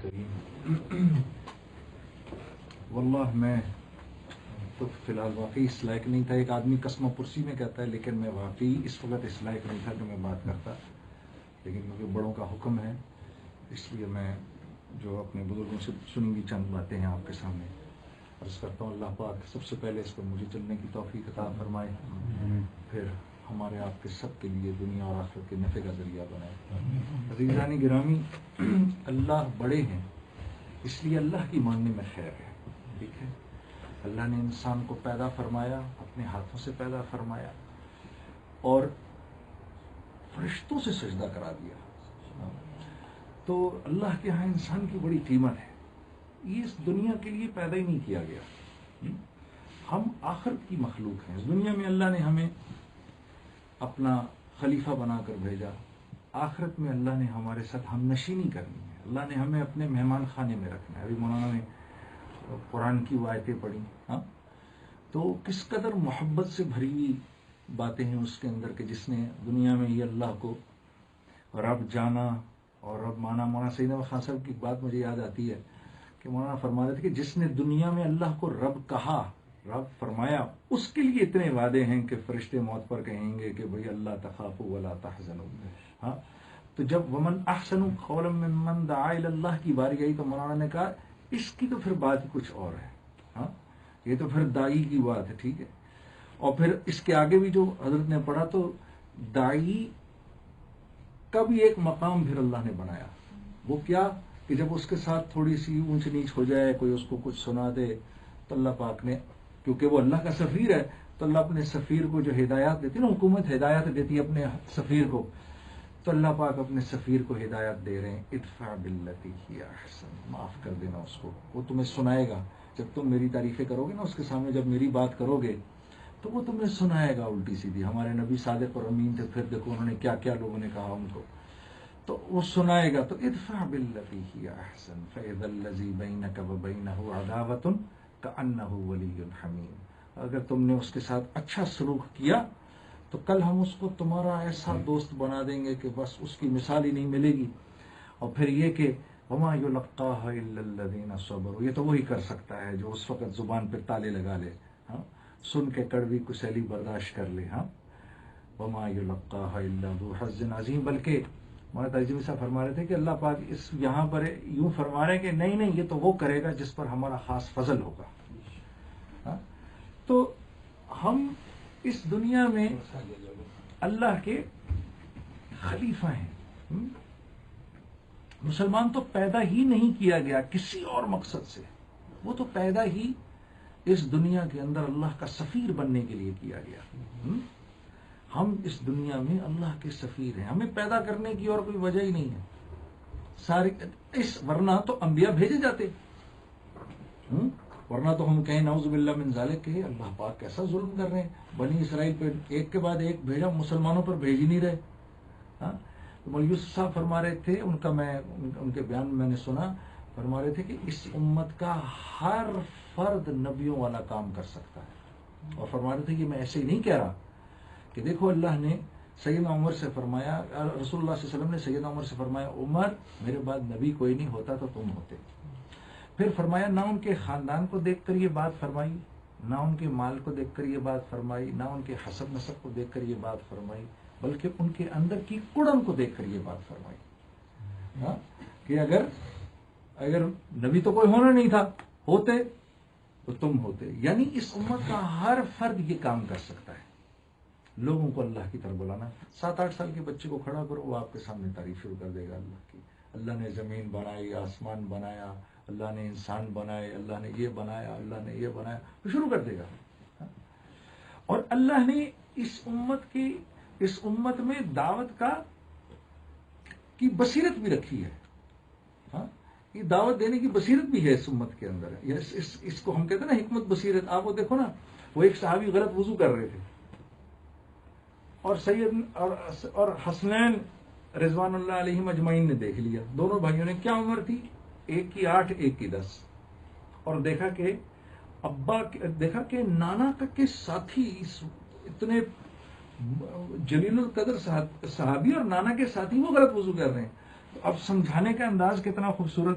کریم واللہ میں تو فی الحال واقعی اس لائق نہیں تھا. ایک آدمی قسم پرسی میں کہتا ہے، لیکن میں واقعی اس وقت اس لائق نہیں تھا کہ میں بات کرتا، لیکن کیونکہ بڑوں کا حکم ہے اس لیے میں جو اپنے بزرگوں سے سنی ہوئی چند باتیں ہیں آپ کے سامنے عرض کرتا ہوں. اللہ پاک سب سے پہلے اس پر مجھے چلنے کی توفیق عطا فرمائے، پھر ہمارے آپ کے سب کے لیے دنیا اور آخرت کے نفع کا ذریعہ بنائے. عزیزان گرامی، اللہ بڑے ہیں اس لیے اللہ کی ماننے میں خیر ہے. ٹھیک ہے، اللہ نے انسان کو پیدا فرمایا، اپنے ہاتھوں سے پیدا فرمایا اور فرشتوں سے سجدہ کرا دیا. تو اللہ کے ہاں انسان کی بڑی قیمت ہے. یہ اس دنیا کے لیے پیدا ہی نہیں کیا گیا. ہم آخرت کی مخلوق ہیں. اس دنیا میں اللہ نے ہمیں اپنا خلیفہ بنا کر بھیجا، آخرت میں اللہ نے ہمارے ساتھ ہم نشینی کرنی ہے. اللہ نے ہمیں اپنے مہمان خانے میں رکھنا ہے. ابھی مولانا نے قرآن کی وہ آیتیں پڑھی، تو کس قدر محبت سے بھری ہوئی باتیں ہیں اس کے اندر کہ جس نے دنیا میں یہ اللہ کو رب جانا اور رب مانا. مولانا سعید احمد خان صاحب کی بات مجھے یاد آتی ہے کہ مولانا فرما رہے تھے کہ جس نے دنیا میں اللہ کو رب کہا، رب فرمایا، اس کے لیے اتنے وعدے ہیں کہ فرشتے موت پر کہیں گے کہ بھئی اللہ تخافوا ولا تحزنوا. تو جب ومن احسن قولا ممن دعا الی اللہ کی باری آئی تو مولانا نے کہا اس کی تو پھر بات ہی کچھ اور ہے. یہ تو پھر دائی کی بات ہے. ٹھیک ہے، اور پھر اس کے آگے بھی جو حضرت نے پڑھا تو دائی کا بھی ایک مقام پھر اللہ نے بنایا. وہ کیا کہ جب اس کے ساتھ تھوڑی سی اونچ نیچ ہو جائے، کوئی اس کو کچھ سنا دے تو اللہ پاک نے، کیونکہ وہ اللہ کا سفیر ہے تو اللہ اپنے سفیر کو جو ہدایات دیتی نا، حکومت ہدایات دیتی ہے اپنے سفیر کو، تو اللہ پاک اپنے سفیر کو ہدایت دے رہے ہیں ادفع باللتی ہی احسن، معاف کر دینا اس کو. وہ تمہیں سنائے گا جب تم میری تعریفیں کرو گے نا اس کے سامنے، جب میری بات کرو گے تو وہ تمہیں سنائے گا الٹی سیدھی. ہمارے نبی صادق اور امین تھے، پھر دیکھو انہوں نے کیا کیا لوگوں نے کہا ان کو، تو وہ سنائے گا. تو ادفع باللتی ہی احسن فاذا الذی بینک وبینہ عداوۃ کأنہ ولی حمیم. اگر تم نے اس کے ساتھ اچھا سلوک کیا تو کل ہم اس کو تمہارا ایسا دوست بنا دیں گے کہ بس اس کی مثال ہی نہیں ملے گی. اور پھر یہ کہ وما یلقاها الا الذین صبروا، یہ تو وہی کر سکتا ہے جو اس وقت زبان پہ تالے لگا لے، سن کے کڑوی کسیلی برداشت کر لے. وما یلقاها الا ذو حظ عظیم. بلکہ مولانا ترجمہ صاحب فرما رہے تھے کہ اللہ پاک اس یہاں پر یوں فرما رہے ہیں کہ نہیں نہیں، یہ تو وہ کرے گا جس پر ہمارا خاص فضل ہوگا. تو ہم اس دنیا میں اللہ کے خلیفہ ہیں. مسلمان تو پیدا ہی نہیں کیا گیا کسی اور مقصد سے، وہ تو پیدا ہی اس دنیا کے اندر اللہ کا سفیر بننے کے لیے کیا گیا. ہم اس دنیا میں اللہ کے سفیر ہیں. ہمیں پیدا کرنے کی اور کوئی وجہ ہی نہیں ہے. سارے ورنہ تو انبیاء بھیجے جاتے، ورنہ تو ہم کہیں نعوذ باللہ من ذالک کہ اللہ پاک کیسا ظلم کر رہے ہیں. بنی اسرائیل پہ ایک کے بعد ایک بھیجا، مسلمانوں پر بھیج ہی نہیں رہے. مولوی یوسف صاحب فرما رہے تھے، ان کے بیان میں نے سنا، فرما رہے تھے کہ اس امت کا ہر فرد نبیوں والا کام کر سکتا ہے. اور فرما رہے تھے کہ میں ایسے ہی نہیں کہہ رہا کہ دیکھو اللہ نے سیدنا عمر سے فرمایا، رسول اللہ صلی اللہ علیہ وسلم نے سیدنا عمر سے فرمایا عمر میرے بعد نبی کوئی نہیں ہوتا تو تم ہوتے. پھر فرمایا نہ ان کے خاندان کو دیکھ کر یہ بات فرمائی، نہ ان کے مال کو دیکھ کر یہ بات فرمائی، نہ ان کے حسب نسب کو دیکھ کر یہ بات فرمائی، بلکہ ان کے اندر کی کڑن کو دیکھ کر یہ بات فرمائی کہ اگر نبی تو کوئی ہونا نہیں تھا، ہوتے تو تم ہوتے. یعنی اس امت کا ہر فرد یہ کام کر سکتا ہے. لوگوں کو اللہ کی طرف بلانا. 7-8 سال کے بچے کو کھڑا کرو، وہ آپ کے سامنے تعریف شروع کر دے گا اللہ کی. اللہ نے زمین بنائی، آسمان بنایا، اللہ نے انسان بنائے، اللہ نے یہ بنایا، اللہ نے یہ بنایا، وہ شروع کر دے گا. اور اللہ نے اس امت میں دعوت کی بصیرت بھی رکھی ہے. یہ دعوت دینے کی بصیرت بھی ہے اس امت کے اندر. اس کو ہم کہتے ہیں نا حکمت بصیرت. آپ وہ دیکھو نا، وہ ایک صحابی غلط وضو کر رہے تھے اور سید اور حسنین رضوان اللہ علیہم اجمعین نے دیکھ لیا. دونوں بھائیوں نے، کیا عمر تھی؟ ایک کی 8 ایک کی 10. اور دیکھا کہ نانا کے ساتھی اتنے جلیل القدر صحابی اور نانا کے ساتھی وہ غلط وضو کر رہے ہیں. تو اب سمجھانے کا انداز کتنا خوبصورت